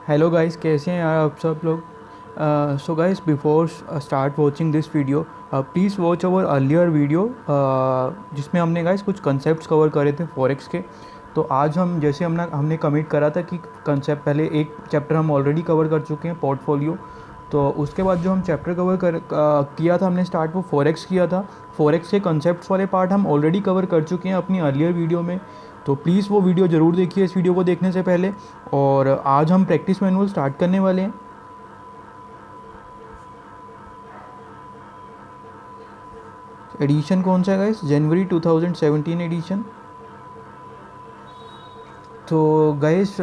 Hello guys, कैसे हैं यार आप सब लोग। So guys, before start watching this video, please watch our earlier video जिसमें हमने गाइस कुछ कंसेप्ट्स कवर करे थे फॉरेक्स के। तो आज हम जैसे हमने कमिट करा था कि कंसेप्ट पहले एक चैप्टर हम ऑलरेडी कवर कर चुके हैं, पोर्टफोलियो। तो उसके बाद जो हम चैप्टर किया था हमने स्टार्ट, वो फॉरेक्स किया था। फॉरेक्स के कंसेप्ट्स वाले पार्ट हम ऑलरेडी कवर कर चुके हैं अपनी अर्लियर वीडियो में। तो प्लीज़ वो वीडियो ज़रूर देखिए इस वीडियो को देखने से पहले। और आज हम प्रैक्टिस मैनुअल स्टार्ट करने वाले हैं। एडिशन कौन सा है गाइस? जनवरी 2017 एडिशन। तो गाइस,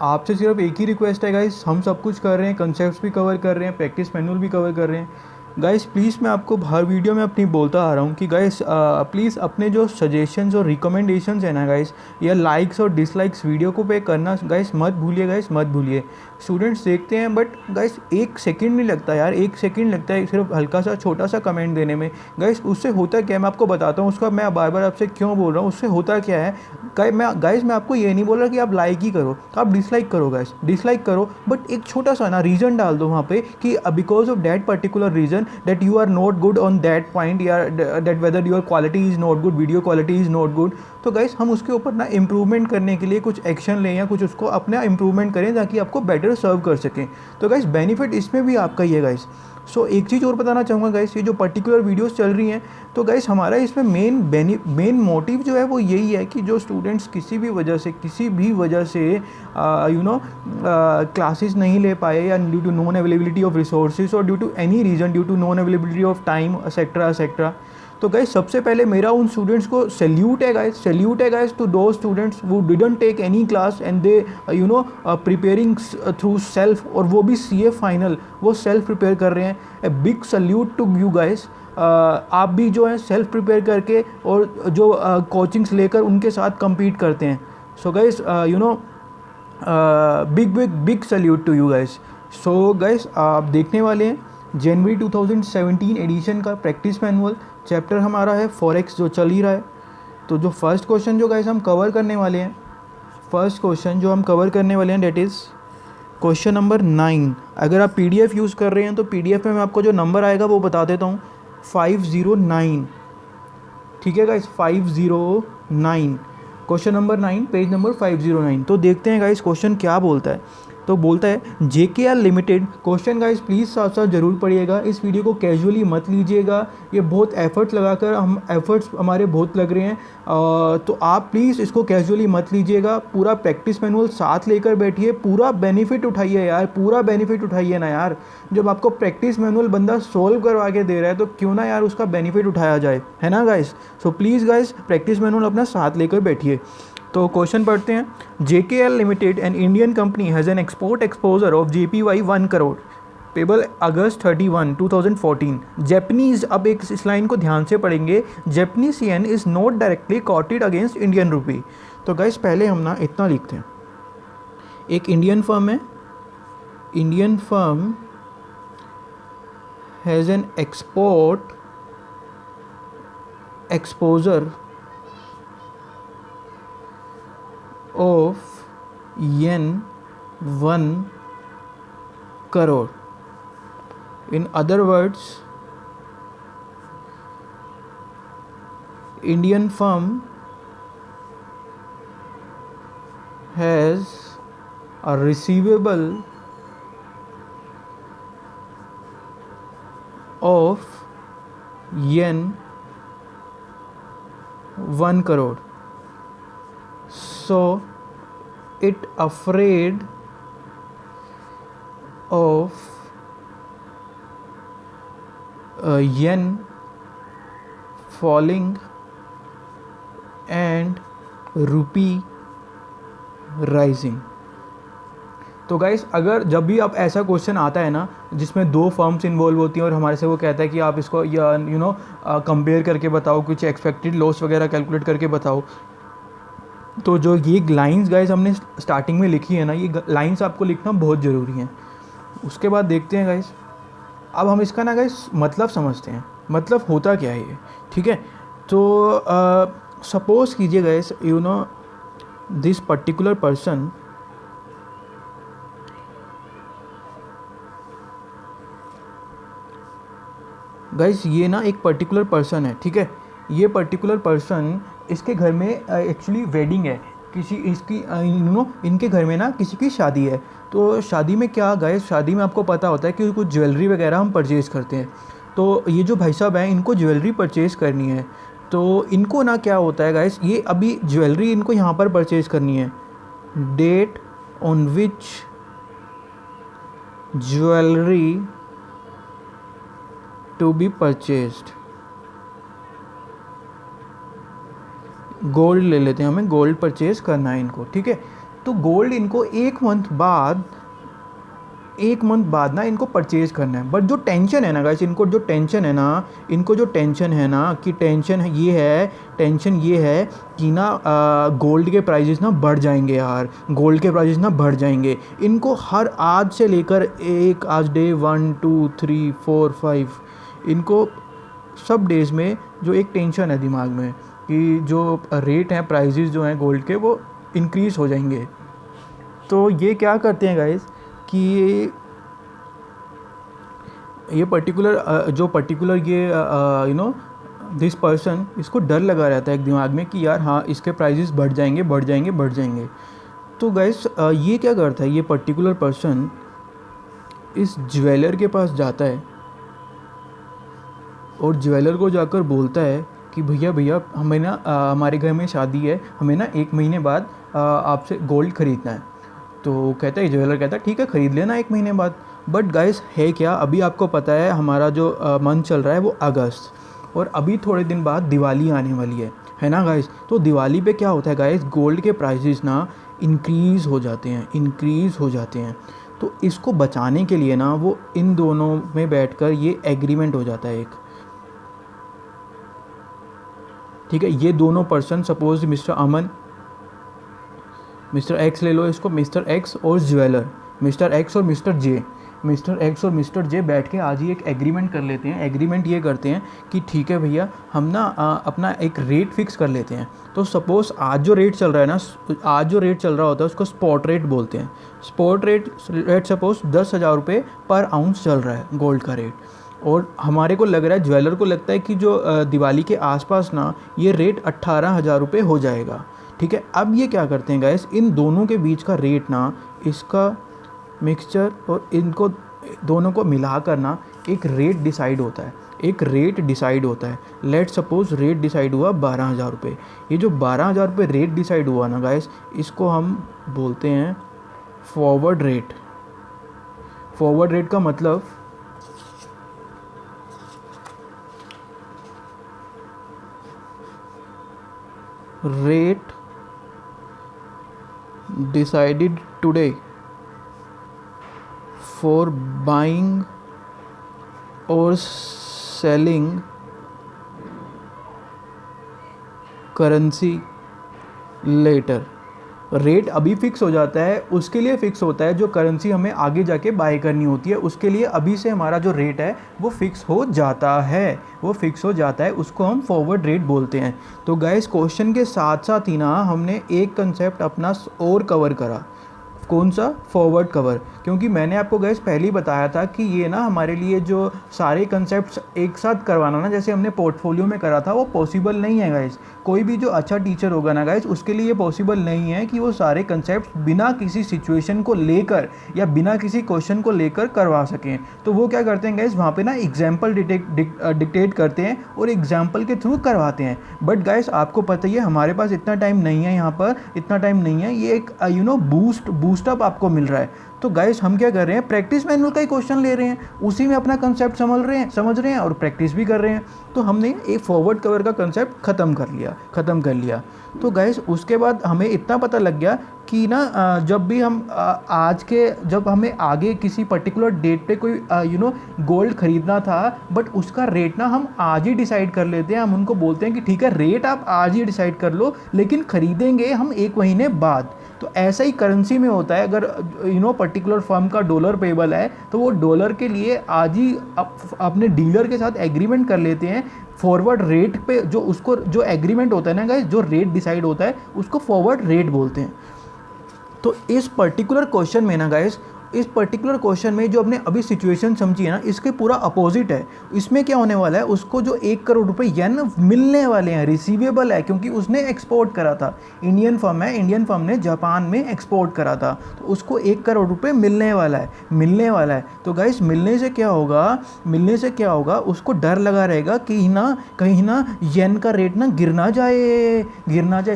आपसे सिर्फ एक ही रिक्वेस्ट है गाइस, हम सब कुछ कर रहे हैं, कंसेप्ट्स भी कवर कर रहे हैं, प्रैक्टिस मैनुअल भी कवर कर रहे हैं। गाइस प्लीज़, मैं आपको हर वीडियो में अपनी बोलता आ रहा हूँ कि गाइस प्लीज़ अपने जो सजेशंस और रिकमेंडेशंस है ना गाइस, या लाइक्स और डिसलाइक्स वीडियो को पे करना गाइस मत भूलिए। गाइस मत भूलिए, स्टूडेंट्स देखते हैं बट गाइस एक सेकंड नहीं लगता यार, एक सेकंड लगता है सिर्फ हल्का सा छोटा सा कमेंट देने में। गाइस उससे होता क्या है मैं आपको बताता हूँ, उसका मैं बार बार आपसे क्यों बोल रहा हूँ। उससे होता क्या है गाइस, मैं आपको ये नहीं बोल रहा कि आप लाइक ही करो, आप डिसलाइक करो गाइस, डिसलाइक करो, बट एक छोटा सा ना रीज़न डाल दो वहाँ पे कि because of that particular reason that you are not good on that point, या that whether your quality is not good, video quality is not good. तो गाइस हम उसके ऊपर ना इम्प्रूवमेंट करने के लिए कुछ एक्शन लें या कुछ उसको अपना इम्प्रूवमेंट करें ताकि आपको बेटर सर्व कर सकें। तो गाइस बेनिफिट इसमें भी आपका ही है गाइस। सो एक चीज़ और बताना चाहूँगा गाइस, ये जो पर्टिकुलर वीडियोस चल रही हैं, तो गाइस हमारा इसमें मेन मोटिव जो है वो यही है कि जो स्टूडेंट्स किसी भी वजह से क्लासेस नहीं ले पाए, या due to non availability of resources और due to any reason, due to non availability of time etcetera etcetera. तो गाइस सबसे पहले मेरा उन स्टूडेंट्स को सैल्यूट है गाइस टू दो स्टूडेंट्स वो didn't take any class and they preparing through self, और वो भी सीए फाइनल वो सेल्फ प्रिपेयर कर रहे हैं। A big salute to you guys. आप भी जो है सेल्फ प्रिपेयर करके और जो कोचिंग्स लेकर उनके साथ compete करते हैं। So guys big salute to you guys. So guys आप देखने वाले हैं जनवरी 2017 एडिशन का प्रैक्टिस मैनुअल। चैप्टर हमारा है फॉरेक्स जो चल ही रहा है। तो जो फर्स्ट क्वेश्चन जो गाइस हम कवर करने वाले हैं, डेट इज़ क्वेश्चन नंबर 9। अगर आप पीडीएफ यूज़ कर रहे हैं तो पीडीएफ में मैं आपको जो नंबर आएगा वो बता देता हूँ, 509। ठीक है guys, 509, question number 9, page number 509। तो देखते हैं गाइस क्वेश्चन क्या बोलता है। तो बोलता है जेकेआर लिमिटेड। क्वेश्चन गाइस प्लीज़ साथ साथ ज़रूर पढ़िएगा, इस वीडियो को कैजुअली मत लीजिएगा, ये बहुत एफर्ट्स हमारे बहुत लग रहे हैं। तो आप प्लीज़ इसको कैजुअली मत लीजिएगा, पूरा प्रैक्टिस मैनुअल साथ लेकर बैठिए, पूरा बेनिफिट उठाइए यार, पूरा बेनिफिट उठाइए ना यार। जब आपको प्रैक्टिस मैनुअल बंदा सोल्व करवा के दे रहा है तो क्यों ना यार उसका बेनिफिट उठाया जाए, है ना guys. So please guys practice manual अपना साथ लेकर बैठिए। तो क्वेश्चन पढ़ते हैं। JKL limited an Indian company has an export exposure of JPY 1 crore payable August 31, 2014। Japanese, अब एक इस लाइन को ध्यान से पढ़ेंगे, Japanese yen is not directly quoted against Indian rupee. तो गाइस पहले हम ना इतना लिखते हैं, एक इंडियन फर्म है, Indian firm has an export exposure of yen 1 crore. In other words, Indian firm has a receivable of yen 1 crore. So it afraid of yen falling and rupee rising। तो guys अगर जब भी आप ऐसा question आता है ना जिसमें दो फर्म्स इन्वॉल्व होती हैं और हमारे से वो कहता है कि आप इसको कंपेयर करके बताओ, कुछ एक्सपेक्टेड लॉस वगैरह कैलकुलेट करके बताओ, तो जो ये लाइंस गाइस हमने स्टार्टिंग में लिखी है ना, ये लाइंस आपको लिखना बहुत ज़रूरी है। उसके बाद देखते हैं गाइस, अब हम इसका ना गाइस मतलब समझते हैं, मतलब होता क्या है ये। ठीक है, तो सपोज कीजिए guys this particular person guys ये ना एक पर्टिकुलर पर्सन है, ठीक है, ये पर्टिकुलर पर्सन, इसके घर में एक्चुअली वेडिंग है किसी इसकी, इनके घर में ना किसी की शादी है। तो शादी में क्या गाइस, शादी में आपको पता होता है कि कुछ ज्वेलरी वगैरह हम परचेज़ करते हैं। तो ये जो भाई साहब हैं इनको ज्वेलरी परचेज़ करनी है। तो इनको ना क्या होता है गाइस, ये अभी ज्वेलरी इनको यहाँ पर परचेज़ करनी है। Date on which jewellery to be purchased, gold ले लेते हैं, हमें गोल्ड परचेज करना है इनको, ठीक है। तो गोल्ड इनको एक मंथ बाद ना इनको परचेज करना है। बट जो टेंशन है ना गाइस, इनको जो टेंशन है ना कि टेंशन ये है कि ना गोल्ड के प्राइजेस ना बढ़ जाएंगे यार, गोल्ड के प्राइजेस ना बढ़ जाएंगे। इनको हर आज से लेकर आज डे 1 2 3 4 5 इनको सब डेज़ में जो एक टेंशन है दिमाग में कि जो रेट हैं, प्राइजेस जो हैं गोल्ड के, वो इंक्रीज़ हो जाएंगे। तो ये क्या करते हैं गाइस कि ये पर्टिकुलर ये दिस पर्सन, इसको डर लगा रहता है एक दिमाग में कि यार हाँ इसके प्राइजेस बढ़ जाएंगे। तो गाइस ये क्या करता है, ये पर्टिकुलर पर्सन इस ज्वेलर के पास जाता है और ज्वेलर को जाकर बोलता है कि भैया हमें ना हमारे घर में शादी है, हमें ना 1 महीने बाद आपसे गोल्ड ख़रीदना है। तो ज्वेलर कहता है ठीक है ख़रीद लेना 1 महीने बाद। बट गाइस है क्या, अभी आपको पता है हमारा जो मंथ चल रहा है वो अगस्त, और अभी थोड़े दिन बाद दिवाली आने वाली है ना गाइस। तो दिवाली पे क्या होता है गाइस, गोल्ड के प्राइसेस ना इंक्रीज़ हो जाते हैं। तो इसको बचाने के लिए ना वो इन दोनों में बैठकर ये एग्रीमेंट हो जाता है एक, ठीक है। ये दोनों पर्सन, सपोज मिस्टर अमन, मिस्टर एक्स ले लो इसको, मिस्टर एक्स और ज्वेलर, मिस्टर एक्स और मिस्टर जे बैठ के आज ही एक एग्रीमेंट कर लेते हैं। एग्रीमेंट ये करते हैं कि ठीक है भैया हम ना अपना एक रेट फिक्स कर लेते हैं। तो सपोज़ आज जो रेट चल रहा होता है उसको स्पॉट रेट बोलते हैं। स्पॉट रेट सपोज 10,000 रुपये पर आउंस चल रहा है गोल्ड का रेट, और हमारे को लग रहा है, ज्वेलर को लगता है कि जो दिवाली के आसपास ना ये रेट 18,000 रुपये हो जाएगा, ठीक है। अब ये क्या करते हैं गाइस, इन दोनों के बीच का रेट ना, इसका मिक्सचर और इनको दोनों को मिलाकर ना एक रेट डिसाइड होता है। लेट सपोज रेट डिसाइड हुआ 12,000 रुपये। ये जो 12,000 रुपये रेट डिसाइड हुआ ना गाइस, इसको हम बोलते हैं फॉरवर्ड रेट। फॉरवर्ड रेट का मतलब rate decided today for buying or selling currency later। Rate अभी फिक्स हो जाता है, उसके लिए फ़िक्स होता है जो करेंसी हमें आगे जाके बाय करनी होती है, उसके लिए अभी से हमारा जो रेट है वो फिक्स हो जाता है, उसको हम फॉरवर्ड रेट बोलते हैं। तो गाइस क्वेश्चन के साथ साथ ही ना हमने एक कंसेप्ट अपना और कवर करा, कौन सा, फॉरवर्ड कवर। क्योंकि मैंने आपको गाइस पहले ही बताया था कि ये ना हमारे लिए जो सारे कंसेप्ट्स एक साथ करवाना ना, जैसे हमने पोर्टफोलियो में करा था, वो पॉसिबल नहीं है गाइस। कोई भी जो अच्छा टीचर होगा ना गाइस, उसके लिए ये पॉसिबल नहीं है कि वो सारे कंसेप्ट बिना किसी सिचुएशन को लेकर या बिना किसी क्वेश्चन को लेकर करवा सकें। तो वो क्या करते हैं गाइस, वहाँ पे ना एग्जाम्पल डिक्टेट करते हैं और एग्जाम्पल के थ्रू करवाते हैं। बट गाइस आपको पता ही है हमारे पास इतना टाइम नहीं है, यहाँ पर इतना टाइम नहीं है, ये एक बूस्टअप आपको मिल रहा है। तो गाइस हम क्या कर रहे हैं, प्रैक्टिस मैनुअल का ही क्वेश्चन ले रहे हैं, उसी में अपना कंसेप्ट समझ रहे हैं और प्रैक्टिस भी कर रहे हैं। तो हमने एक फॉरवर्ड कवर का कंसेप्ट ख़त्म कर लिया। तो गाइस उसके बाद हमें इतना पता लग गया कि ना जब भी हम जब हमें आगे किसी पर्टिकुलर डेट पे कोई गोल्ड ख़रीदना था, बट उसका रेट ना हम आज ही डिसाइड कर लेते हैं। हम उनको बोलते हैं कि ठीक है रेट आप आज ही डिसाइड कर लो, लेकिन ख़रीदेंगे हम 1 महीने बाद। तो ऐसा ही करेंसी में होता है, अगर पर्टिकुलर फर्म का डॉलर पेबल है तो वो डॉलर के लिए आज ही अपने डीलर के साथ एग्रीमेंट कर लेते हैं फॉरवर्ड रेट पे। जो एग्रीमेंट होता है ना गाइस, जो रेट डिसाइड होता है उसको फॉरवर्ड रेट बोलते हैं। तो इस पर्टिकुलर क्वेश्चन में ना गाइस इस पर्टिकुलर क्वेश्चन में जो आपने अभी सिचुएशन समझी है ना, इसके पूरा अपोजिट है। इसमें क्या होने वाला है, उसको जो 1 करोड़ रुपए येन मिलने वाले हैं, रिसीवेबल है, क्योंकि उसने एक्सपोर्ट करा था। इंडियन फर्म है, इंडियन फर्म ने जापान में एक्सपोर्ट करा था, तो उसको 1 करोड़ रुपए मिलने वाला है, मिलने वाला है। तो गाइस मिलने से क्या होगा, मिलने से क्या होगा, उसको डर लगा रहेगा कि कहीं ना येन का रेट ना गिर ना जाए।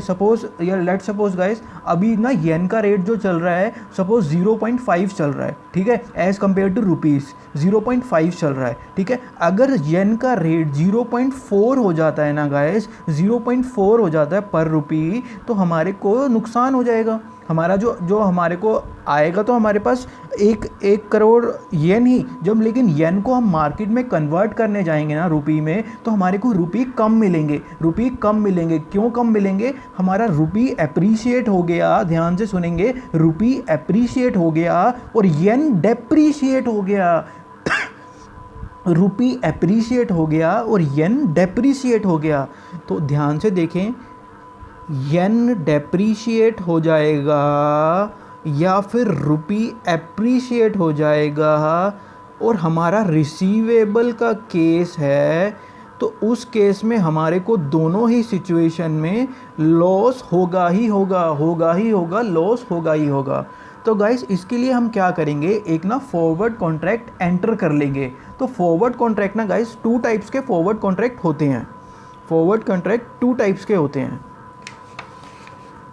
सपोज या लेट सपोज गाइस, अभी ना येन का रेट जो चल रहा है सपोज 0.5 चल रहा है, ठीक है, एज कंपेयर टू रुपीज़ 0.5 चल रहा है, ठीक है। अगर येन का रेट 0.4 हो जाता है ना गाइस, 0.4 हो जाता है पर रुपी, तो हमारे को नुकसान हो जाएगा। हमारा जो हमारे को आएगा तो हमारे पास एक करोड़ येन ही, जब लेकिन येन को हम मार्केट में कन्वर्ट करने जाएंगे ना रुपी में, तो हमारे को रुपी कम मिलेंगे। क्यों कम मिलेंगे, हमारा रुपी एप्रीशिएट हो गया, ध्यान से सुनेंगे, रुपी एप्रीशिएट हो गया और येन डेप्रीशिएट हो गया। रुपी एप्रीशिएट हो गया और येन डेप्रीशिएट हो गया। तो ध्यान से देखें, येन डेप्रीशिएट हो जाएगा या फिर रुपी एप्रीशिएट हो जाएगा, और हमारा रिसीवेबल का केस है, तो उस केस में हमारे को दोनों ही सिचुएशन में लॉस होगा ही होगा, लॉस होगा ही होगा। तो गाइस इसके लिए हम क्या करेंगे, एक ना फॉरवर्ड कॉन्ट्रैक्ट एंटर कर लेंगे। तो फॉरवर्ड कॉन्ट्रैक्ट ना गाइस 2 टाइप्स के फॉरवर्ड कॉन्ट्रैक्ट होते हैं। फॉरवर्ड कॉन्ट्रैक्ट 2 टाइप्स के होते हैं,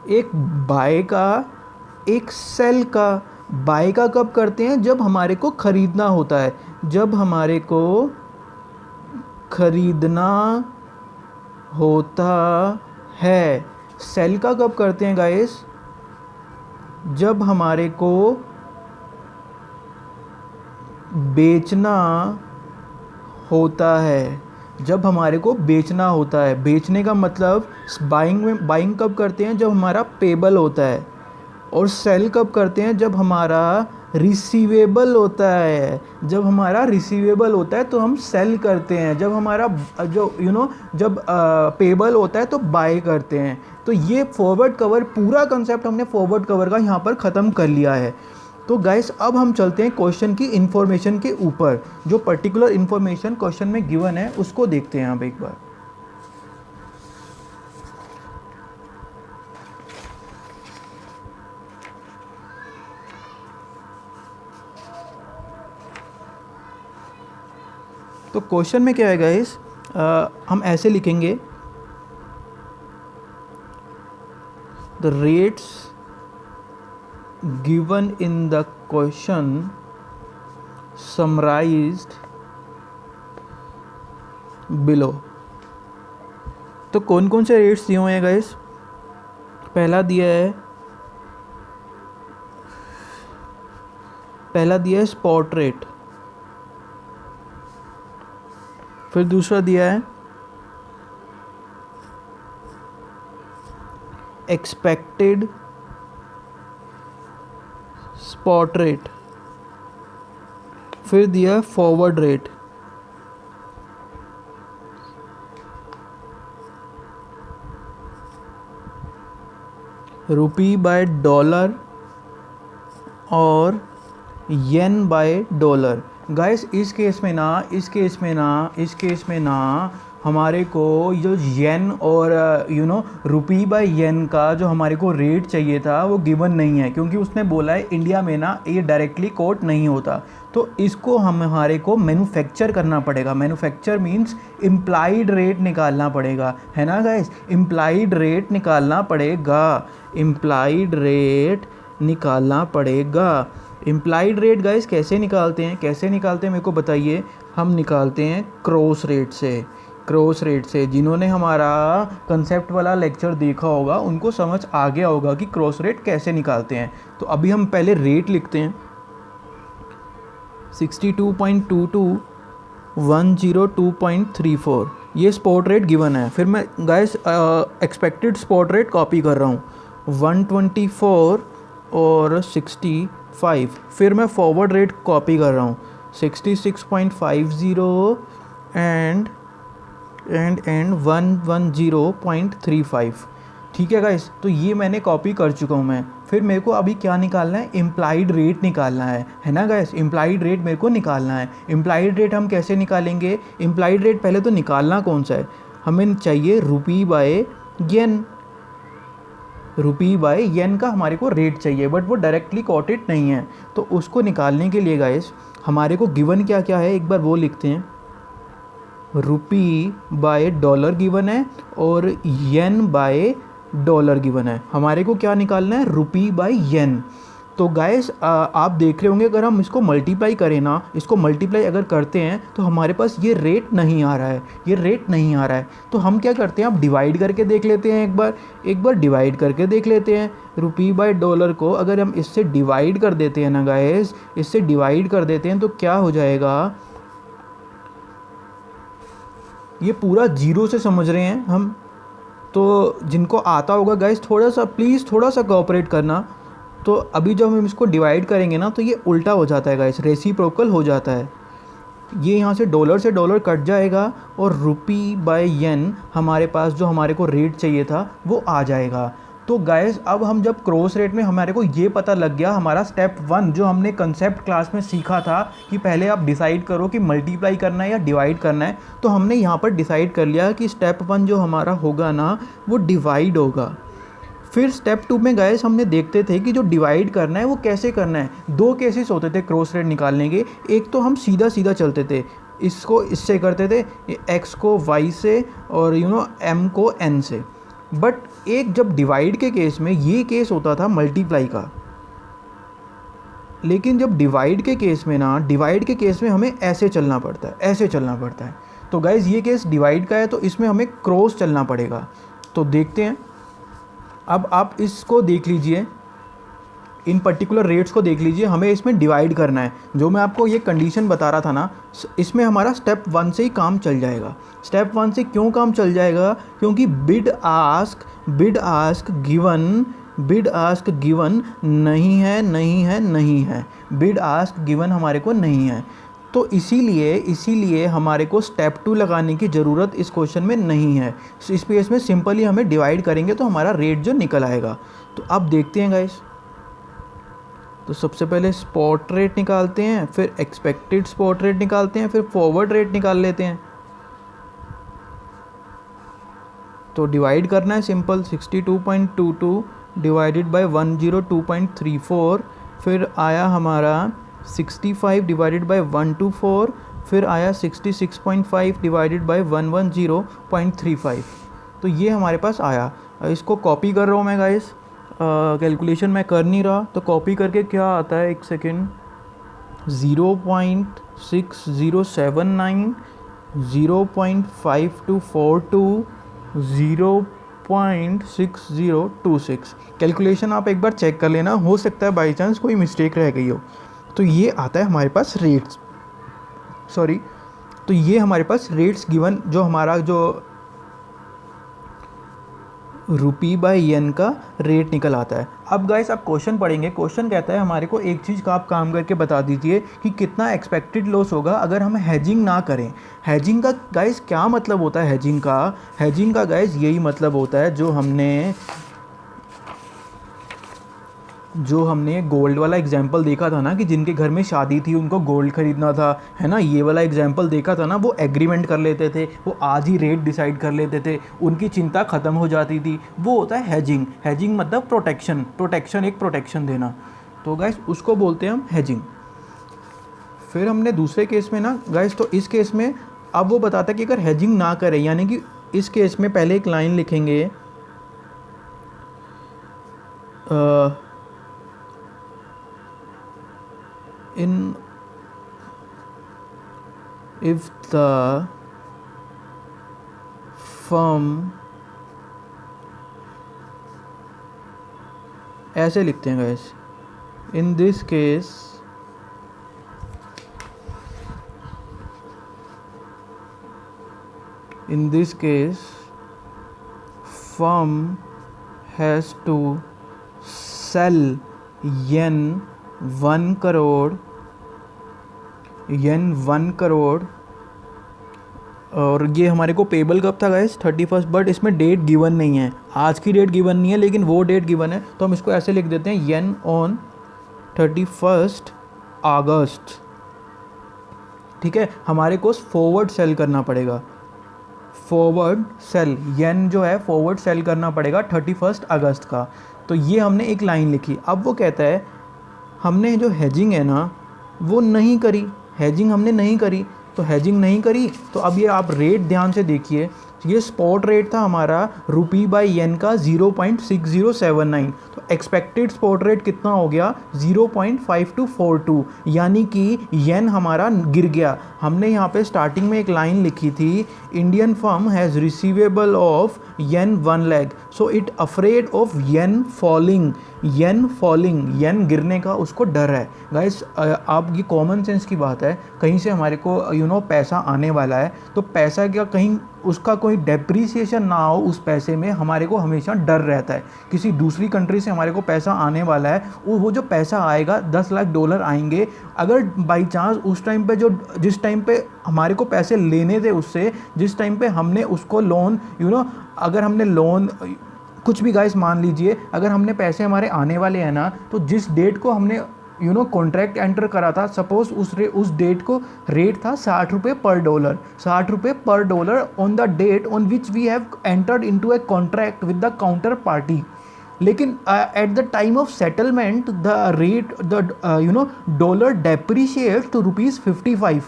एक बाय का, एक सेल का। बाय का कब करते हैं, जब हमारे को ख़रीदना होता है, जब हमारे को ख़रीदना होता है। सेल का कब करते हैं गाइस, जब हमारे को बेचना होता है, जब हमारे को बेचना होता है। बेचने का मतलब बाइंग कब करते हैं, जब हमारा पेबल होता है, और सेल कब करते हैं, जब हमारा रिसीवेबल होता है। जब हमारा रिसीवेबल होता है तो हम सेल करते हैं, जब हमारा जब पेबल होता है तो बाय करते हैं। तो ये फॉरवर्ड कवर, पूरा कंसेप्ट हमने फॉरवर्ड कवर का यहाँ पर ख़त्म कर लिया है। तो गाइस अब हम चलते हैं क्वेश्चन की इन्फॉर्मेशन के ऊपर, जो पर्टिकुलर इन्फॉर्मेशन क्वेश्चन में गिवन है उसको देखते हैं आप एक बार। तो क्वेश्चन में क्या है गाइस, हम ऐसे लिखेंगे, the rates given in the question summarised below. तो कौन कौन से रेट्स दिए हुए हैं गाइस, पहला दिया है स्पॉट रेट, फिर दूसरा दिया है एक्सपेक्टेड स्पॉट रेट, फिर दिया फॉरवर्ड रेट। रुपी बाय डॉलर और येन बाय डॉलर। गाइस इस केस में ना हमारे को जो येन और रुपी बाय येन का जो हमारे को रेट चाहिए था वो गिवन नहीं है, क्योंकि उसने बोला है इंडिया में ना ये डायरेक्टली कोट नहीं होता। तो इसको हमारे को मैन्युफैक्चर करना पड़ेगा। मैन्युफैक्चर मीन्स इम्प्लाइड रेट निकालना पड़ेगा, है ना गाइस, इम्प्लाइड रेट निकालना पड़ेगा, इम्प्लाइड रेट गाइस कैसे निकालते हैं मेरे को बताइए। हम निकालते हैं क्रॉस रेट से। जिन्होंने हमारा कंसेप्ट वाला लेक्चर देखा होगा उनको समझ आ गया होगा कि क्रॉस रेट कैसे निकालते हैं। तो अभी हम पहले रेट लिखते हैं, 62.22 102.34, ये स्पॉट रेट गिवन है। फिर मैं guys expected spot rate copy कर रहा हूँ, 124 और 65। फिर मैं फॉरवर्ड रेट कॉपी कर रहा हूँ, 66.50 एंड 110.35। ठीक है गाइस, तो ये मैंने कॉपी कर चुका हूँ मैं। फिर मेरे को अभी क्या निकालना है, इम्प्लाइड रेट निकालना है ना गाइस, इम्प्लाइड रेट मेरे को निकालना है। इम्प्लाइड रेट हम कैसे निकालेंगे, इम्प्लाइड रेट पहले तो निकालना कौन सा है, हमें चाहिए रुपी बाय येन, रुपी बाय येन का हमारे को रेट चाहिए, बट वो डायरेक्टली कोटेड नहीं है। तो उसको निकालने के लिए गाइस हमारे को गिवन क्या क्या है, एक बार वो लिखते हैं। रुपी बाय डॉलर गिवन है और येन बाय डॉलर गिवन है। हमारे को क्या निकालना है, रुपी बाय येन। तो गाइस आप देख रहे होंगे, अगर हम इसको मल्टीप्लाई करें ना, इसको मल्टीप्लाई अगर करते हैं तो हमारे पास ये रेट नहीं आ रहा है, ये रेट नहीं आ रहा है। तो हम क्या करते हैं, आप डिवाइड करके देख लेते हैं, एक बार डिवाइड करके देख लेते हैं। रुपी बाय डॉलर को अगर हम इससे डिवाइड कर देते हैं ना गाइस, इससे डिवाइड कर देते हैं तो क्या हो जाएगा, ये पूरा जीरो से समझ रहे हैं हम, तो जिनको आता होगा गाइस थोड़ा सा प्लीज़ थोड़ा सा कोऑपरेट करना। तो अभी जब हम इसको डिवाइड करेंगे ना तो ये उल्टा हो जाता है गाइस, रेसिप्रोकल हो जाता है। ये यहाँ से डॉलर कट जाएगा और रुपी बाय येन हमारे पास जो हमारे को रेट चाहिए था वो आ जाएगा। तो गाइस अब हम जब क्रॉस रेट में हमारे को ये पता लग गया, हमारा स्टेप 1 जो हमने कंसेप्ट क्लास में सीखा था कि पहले आप डिसाइड करो कि मल्टीप्लाई करना है या डिवाइड करना है, तो हमने यहाँ पर डिसाइड कर लिया कि स्टेप 1 जो हमारा होगा ना वो डिवाइड होगा। फिर स्टेप 2 में गाइस हमने देखते थे कि जो डिवाइड करना है वो कैसे करना है। दो केसेस होते थे क्रॉस रेट निकालने के, एक तो हम सीधा सीधा चलते थे, इसको इससे करते थे, एक्स को वाई से और एम को एन से। बट एक जब डिवाइड के केस में ये केस होता था मल्टीप्लाई का, लेकिन जब डिवाइड के केस में ना, डिवाइड के केस में हमें ऐसे चलना पड़ता है, ऐसे चलना पड़ता है। तो गाइज़ ये केस डिवाइड का है तो इसमें हमें क्रॉस चलना पड़ेगा। तो देखते हैं, अब आप इसको देख लीजिए, इन पर्टिकुलर रेट्स को देख लीजिए, हमें इसमें डिवाइड करना है। जो मैं आपको ये कंडीशन बता रहा था ना, इसमें हमारा स्टेप 1 से ही काम चल जाएगा। स्टेप 1 से क्यों काम चल जाएगा, क्योंकि बिड आस्क गिवन नहीं है, बिड आस्क गिवन हमारे को नहीं है। तो इसीलिए हमारे को स्टेप 2 लगाने की ज़रूरत इस क्वेश्चन में नहीं है। इस केस में सिंपली हमें डिवाइड करेंगे तो हमारा रेट जो निकल आएगा। तो अब देखते हैं गाइस, तो सबसे पहले स्पॉट रेट निकालते हैं, फिर एक्सपेक्टेड स्पॉट रेट निकालते हैं, फिर फॉरवर्ड रेट निकाल लेते हैं। तो डिवाइड करना है सिंपल, 62.22 डिवाइडेड बाय 102.34, फिर आया हमारा 65 डिवाइडेड बाय 124, फिर आया 66.5 डिवाइडेड बाय 110.35। तो ये हमारे पास आया। इसको कॉपी कर रहा हूँ मैं गाइस, कैलकुलेशन मैं कर नहीं रहा, तो कॉपी करके क्या आता है, एक सेकेंड, 0.6079, 0.5242, 0.6026। कैलकुलेशन आप एक बार चेक कर लेना, हो सकता है बाई चांस कोई मिस्टेक रह गई हो। तो ये आता है हमारे पास रेट्स, तो ये हमारे पास रेट्स गिवन, जो हमारा जो रुपी बाय येन का रेट निकल आता है। अब गाइस आप क्वेश्चन पढ़ेंगे, क्वेश्चन कहता है हमारे को एक चीज़ का आप काम करके बता दीजिए कि कितना एक्सपेक्टेड लॉस होगा अगर हम हैजिंग ना करें। हैजिंग का गाइस क्या मतलब होता है, हैजिंग का गाइस यही मतलब होता है जो हमने गोल्ड वाला एग्जाम्पल देखा था ना, कि जिनके घर में शादी थी उनको गोल्ड खरीदना था, है ना, ये वाला एग्जाम्पल देखा था ना, वो एग्रीमेंट कर लेते थे, वो आज ही रेट डिसाइड कर लेते थे, उनकी चिंता ख़त्म हो जाती थी। वो होता है हैजिंग मतलब प्रोटेक्शन, एक प्रोटेक्शन देना। तो गाइस उसको बोलते हैं हम हैजिंग। फिर हमने दूसरे केस में ना गाइस, तो इस केस में अब वो बताता है कि अगर हैजिंग ना करें, यानी कि इस केस में पहले एक लाइन लिखेंगे, if the firm, ऐसे लिखते हैं guys, in this case firm has to sell yen 1 crore और ये हमारे को पेबल कब था गाइस 31, बट इसमें डेट गिवन नहीं है, आज की डेट गिवन नहीं है, लेकिन वो डेट गिवन है, तो हम इसको ऐसे लिख देते हैं येन ऑन 31 अगस्त। ठीक है, हमारे को फॉरवर्ड सेल करना पड़ेगा, फॉरवर्ड सेल येन जो है फॉरवर्ड सेल करना पड़ेगा 31 अगस्त का। तो ये हमने एक लाइन लिखी। अब वो कहता है हमने जो हेजिंग है ना वो नहीं करी, हेजिंग हमने नहीं करी, तो हेजिंग नहीं करी तो अब ये आप रेट ध्यान से देखिए, ये स्पॉट रेट था हमारा रुपी बाई येन का 0.6079, तो एक्सपेक्टेड स्पॉट रेट कितना हो गया 0.5242, यानी कि येन हमारा गिर गया। हमने यहाँ पे स्टार्टिंग में एक लाइन लिखी थी, Indian firm has receivable of yen 1 lakh, so it afraid of yen falling, yen falling, yen गिरने का उसको डर है। गाइस आप ये कॉमन सेंस की बात है, कहीं से हमारे को पैसा आने वाला है, तो पैसा क्या कहीं उसका कोई डेप्रीसिएशन ना हो, उस पैसे में हमारे को हमेशा डर रहता है। किसी दूसरी कंट्री से हमारे को पैसा आने वाला है, वो जो पैसा आएगा $10 लाख आएंगे, अगर बाई चांस उस टाइम पे जिस टाइम पे हमारे को पैसे लेने थे उससे, जिस टाइम पे हमने उसको लोन अगर हमने लोन कुछ भी गाइस मान लीजिए, अगर हमने पैसे हमारे आने वाले हैं ना, तो जिस डेट को हमने कॉन्ट्रैक्ट एंटर करा था, सपोज उस डेट को रेट था 60 रुपये पर डॉलर, 60 रुपये पर dollar on the date on which we have entered into a contract with the counter party. लेकिन at the time of settlement the rate dollar depreciate to ₹55,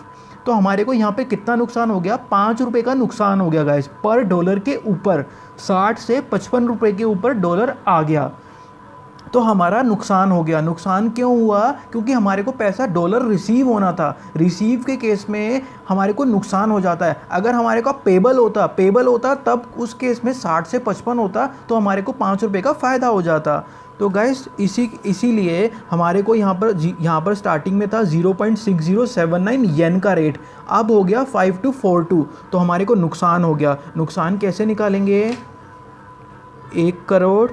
तो हमारे को यहाँ पे कितना नुकसान हो गया, 5 रुपये का नुकसान हो गया गाइस पर डॉलर के ऊपर, 60 से 55 रुपये के ऊपर डॉलर आ गया, तो हमारा नुकसान हो गया। नुकसान क्यों हुआ, क्योंकि हमारे को पैसा डॉलर रिसीव होना था, रिसीव के केस में हमारे को नुकसान हो जाता है। अगर हमारे को पेबल होता तब उस केस में 60 से 55 होता, तो हमारे को 5 रुपये का फ़ायदा हो जाता। तो गाइस इसीलिए हमारे को यहाँ पर स्टार्टिंग में था 0.6079 येन का रेट, अब हो गया 5242, तो हमारे को नुकसान हो गया। नुकसान कैसे निकालेंगे, 1 करोड़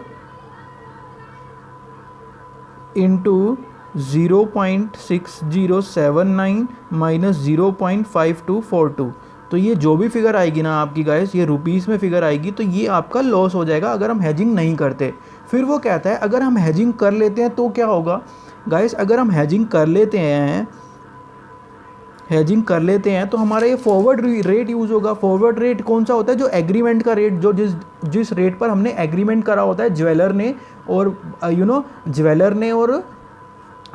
इंटू 0.6079 माइनस 0.5242, तो ये जो भी फिगर आएगी ना आपकी गाइस, ये रुपीज़ में फिगर आएगी, तो ये आपका लॉस हो जाएगा अगर हम हेजिंग नहीं करते। फिर वो कहता है अगर हम हेजिंग कर लेते हैं तो क्या होगा गाइस, अगर हम हेजिंग कर लेते हैं तो हमारा ये फॉरवर्ड रेट यूज़ होगा। फॉरवर्ड रेट कौन सा होता है, जो एग्रीमेंट का रेट, जो जिस रेट पर हमने एग्रीमेंट करा होता है ज्वेलर ने और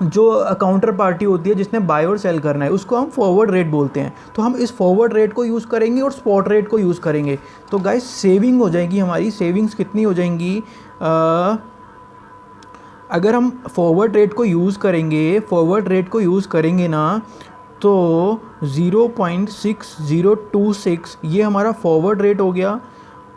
जो काउंटर पार्टी होती है जिसने बाय और सेल करना है, उसको हम फॉरवर्ड रेट बोलते हैं। तो हम इस फॉरवर्ड रेट को यूज़ करेंगे और स्पॉट रेट को यूज़ करेंगे, तो गाइस सेविंग हो जाएगी हमारी। सेविंग्स कितनी हो जाएंगी, अगर हम फॉरवर्ड रेट को यूज़ करेंगे ना, तो 0.6026 ये हमारा फॉरवर्ड रेट हो गया,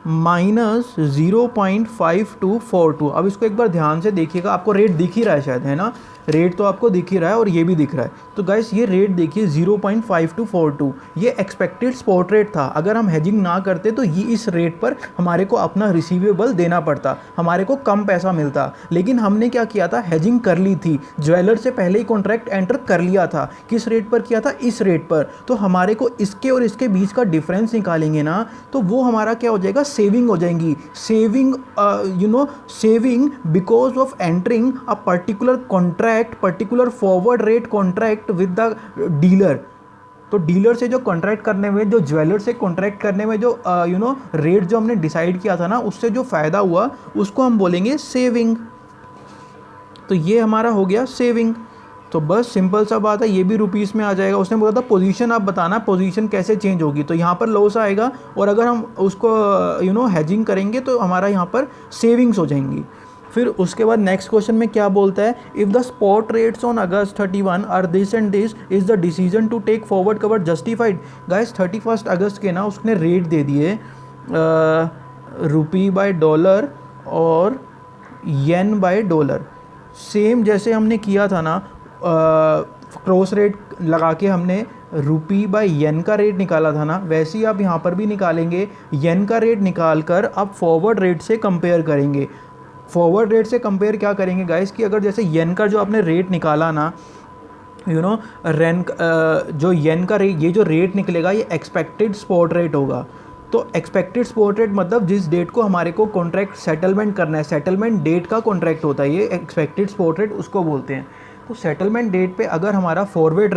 माइनस 0.5242। अब इसको एक बार ध्यान से देखिएगा, आपको रेट दिख ही रहा है शायद, है ना, रेट तो आपको दिख ही रहा है और ये भी दिख रहा है। तो गाइस ये रेट देखिए 0.5242, ये एक्सपेक्टेड स्पॉट रेट था। अगर हम हेजिंग ना करते तो ये इस रेट पर हमारे को अपना रिसीवेबल देना पड़ता, हमारे को कम पैसा मिलता। लेकिन हमने क्या किया था, हेजिंग कर ली थी, ज्वेलर से पहले ही कॉन्ट्रैक्ट एंटर कर लिया था। किस रेट पर किया था, इस रेट पर। तो हमारे को इसके और इसके बीच का डिफरेंस निकालेंगे ना, तो वो हमारा क्या हो जाएगा, सेविंग हो जाएंगी। Saving because of entering a particular contract, particular forward rate contract with the dealer. तो डीलर से जो कॉन्ट्रैक्ट करने में, जो ज्वेलर से कॉन्ट्रैक्ट करने में जो रेट जो हमने डिसाइड किया था ना, उससे जो फ़ायदा हुआ उसको हम बोलेंगे सेविंग। तो ये हमारा हो गया सेविंग। तो बस सिंपल सा बात है, ये भी रुपीस में आ जाएगा। उसने बोला था पोजीशन आप बताना, पोजीशन कैसे चेंज होगी, तो यहाँ पर लॉस आएगा, और अगर हम उसको हेजिंग करेंगे तो हमारा यहाँ पर सेविंग्स हो जाएंगी। फिर उसके बाद नेक्स्ट क्वेश्चन में क्या बोलता है, if the spot rates on August 31 are this and this, is the decision to take forward cover justified. Guys 31 अगस्त के ना उसने रेट दे दिए रुपी बाय डॉलर और येन बाय डॉलर, सेम जैसे हमने किया था ना, क्रॉस रेट लगा के हमने रुपी बाय येन का रेट निकाला था ना, वैसे ही आप यहाँ पर भी निकालेंगे। येन का रेट निकाल कर आप फॉरवर्ड रेट से कंपेयर करेंगे। फॉरवर्ड रेट से कंपेयर क्या करेंगे गाइस, कि अगर जैसे येन का जो आपने रेट निकाला ना, रेन जो येन का रेट, ये जो रेट निकलेगा ये एक्सपेक्टेड स्पॉट रेट होगा। तो एक्सपेक्टेड स्पॉट रेट मतलब जिस डेट को हमारे को कॉन्ट्रैक्ट सेटलमेंट करना है, सेटलमेंट डेट का कॉन्ट्रैक्ट होता है ये एक्सपेक्टेड स्पॉट रेट उसको बोलते हैं। तो सेटलमेंट डेट पे अगर हमारा फॉरवर्ड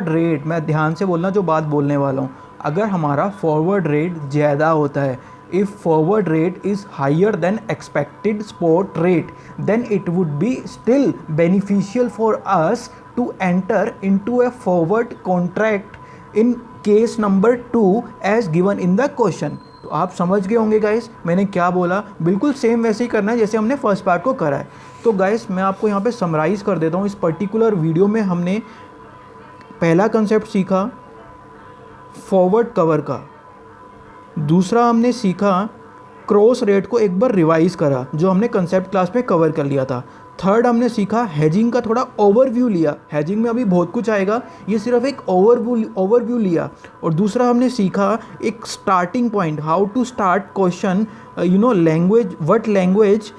रेट मैं ध्यान से बोलना जो बात बोलने वाला हूँ, अगर हमारा फॉरवर्ड रेट ज़्यादा होता है, if forward rate is higher than expected spot rate, then it would be still beneficial for us to enter into a forward contract in case number 2 as given in the question। तो आप समझ गए होंगे guys मैंने क्या बोला, बिल्कुल same वैसे ही करना है जैसे हमने फर्स्ट पार्ट को करा है। तो गाइस मैं आपको यहाँ पे समराइज़ कर देता हूँ। इस पर्टिकुलर वीडियो में हमने पहला कंसेप्ट सीखा फॉरवर्ड कवर का, दूसरा हमने सीखा क्रॉस रेट को एक बार रिवाइज करा जो हमने कंसेप्ट क्लास में कवर कर लिया था। थर्ड हमने सीखा हेजिंग का थोड़ा ओवरव्यू लिया, हेजिंग में अभी बहुत कुछ आएगा, ये सिर्फ एक ओवरव्यू लिया। और दूसरा हमने सीखा एक starting point, how to start question, language, what language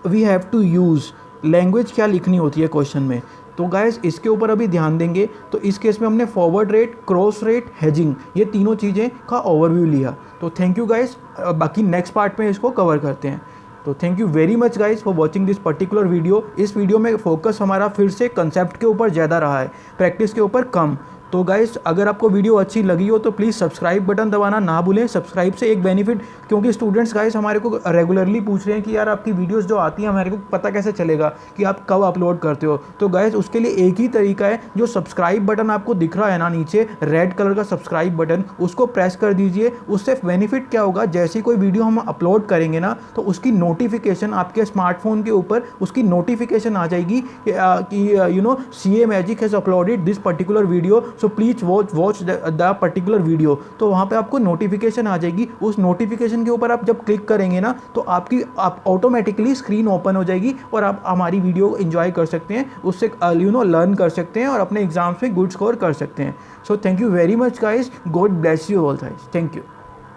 we have to use, language क्या लिखनी होती है क्वेश्चन में। तो गाइस इसके ऊपर अभी ध्यान देंगे। तो इस केस में हमने forward rate, cross rate, hedging, ये तीनों चीज़ें का ओवरव्यू लिया। तो थैंक यू गाइस, बाकी नेक्स्ट पार्ट में इसको कवर करते हैं। तो thank you very much guys for watching this particular video. इस वीडियो में फोकस हमारा फिर से कंसेप्ट के ऊपर ज़्यादा रहा है, प्रैक्टिस के ऊपर कम। तो गाइस अगर आपको वीडियो अच्छी लगी हो तो प्लीज़ सब्सक्राइब बटन दबाना ना भूलें। सब्सक्राइब से एक बेनिफिट, क्योंकि स्टूडेंट्स गाइस हमारे को रेगुलरली पूछ रहे हैं कि यार आपकी वीडियोस जो आती हैं हमारे को पता कैसे चलेगा कि आप कब अपलोड करते हो। तो गाइस उसके लिए एक ही तरीका है, जो सब्सक्राइब बटन आपको दिख रहा है ना नीचे रेड कलर का सब्सक्राइब बटन, उसको प्रेस कर दीजिए। उससे बेनिफिट क्या होगा, जैसे कोई वीडियो हम अपलोड करेंगे ना तो उसकी नोटिफिकेशन आपके स्मार्टफोन के ऊपर उसकी नोटिफिकेशन आ जाएगी कि CA magic has uploaded this particular video, so please watch the particular video. तो वहाँ पे आपको नोटिफिकेशन आ जाएगी। उस नोटिफिकेशन के ऊपर आप जब क्लिक करेंगे ना तो आप ऑटोमेटिकली स्क्रीन ओपन हो जाएगी और आप हमारी वीडियो एंजॉय कर सकते हैं, उससे लर्न कर सकते हैं और अपने एग्जाम्स में गुड स्कोर कर सकते हैं। So thank you very much guys, God bless you all guys, thank you.